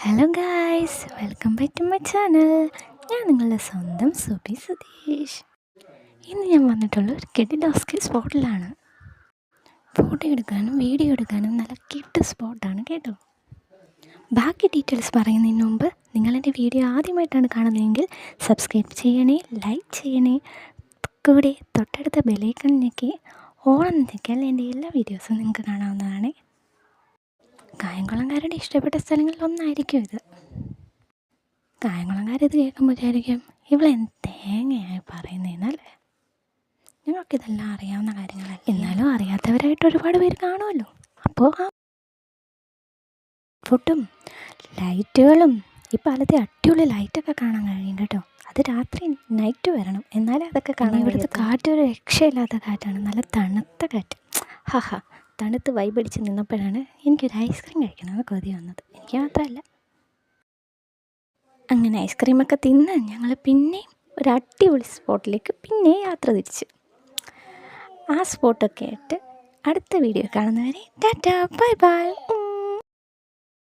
Hello guys, welcome back to my channel. ഞാൻ നിങ്ങളുടെ സ്വന്തം സുബി സുധീഷ്. ഇന്ന് ഞാൻ വന്നിട്ടുള്ള ഒരു കിഡിലോസ്കി സ്പോട്ടിലാണ്. ഫോട്ടോ എടുക്കാനും വീഡിയോ എടുക്കാനും നല്ല കിഡ് സ്പോട്ടാണ് കേട്ടോ. ബാക്കി ഡീറ്റെയിൽസ് പറയുന്നതിന് മുമ്പ് നിങ്ങളെൻ്റെ വീഡിയോ ആദ്യമായിട്ടാണ് കാണുന്നതെങ്കിൽ സബ്സ്ക്രൈബ് ചെയ്യണേ, ലൈക്ക് ചെയ്യണേ, കൂടെ തൊട്ടടുത്ത ബെലൈക്കൺ ഞെക്കി ഓളം ഞെക്കിയാൽ എൻ്റെ എല്ലാ വീഡിയോസും നിങ്ങൾക്ക് കാണാവുന്നതാണ്. കായംകുളംകാരുടെ ഇഷ്ടപ്പെട്ട സ്ഥലങ്ങളിലൊന്നായിരിക്കും ഇത്. കായംകുളംകാരിത് കേൾക്കുമ്പോൾ വിചാരിക്കും ഇവളെന്ത് തേങ്ങയായി പറയുന്നതെന്നല്ലേ. നിങ്ങൾക്കിതെല്ലാം അറിയാവുന്ന കാര്യങ്ങളല്ല, എന്നാലും അറിയാത്തവരായിട്ട് ഒരുപാട് പേര് കാണുമല്ലോ. അപ്പോൾ ആ ഫുഡും ലൈറ്റുകളും ഈ പാലത്തെ അടിപൊളി ലൈറ്റൊക്കെ കാണാൻ കഴിയും കേട്ടോ. അത് രാത്രി നൈറ്റ് വരണം, എന്നാലേ അതൊക്കെ കാണാൻ. ഇവിടുത്തെ കാറ്റ് ഒരു രക്ഷയില്ലാത്ത കാറ്റാണ്, നല്ല തണുത്ത കാറ്റ്. ഹാ തണുത്ത് വൈബടിച്ച് നിന്നപ്പോഴാണ് എനിക്കൊരു ഐസ്ക്രീം കഴിക്കണമെന്ന് കൊതി വന്നത്. എനിക്ക് മാത്രമല്ല. അങ്ങനെ ഐസ്ക്രീമൊക്കെ തിന്ന് ഞങ്ങൾ പിന്നെയും ഒരു അടിപൊളി സ്പോട്ടിലേക്ക് പിന്നെ യാത്ര തിരിച്ചു. ആ സ്പോട്ടൊക്കെ ആയിട്ട് അടുത്ത വീഡിയോ കാണുന്നവരെ ടാറ്റാ, ബൈ ബൈ.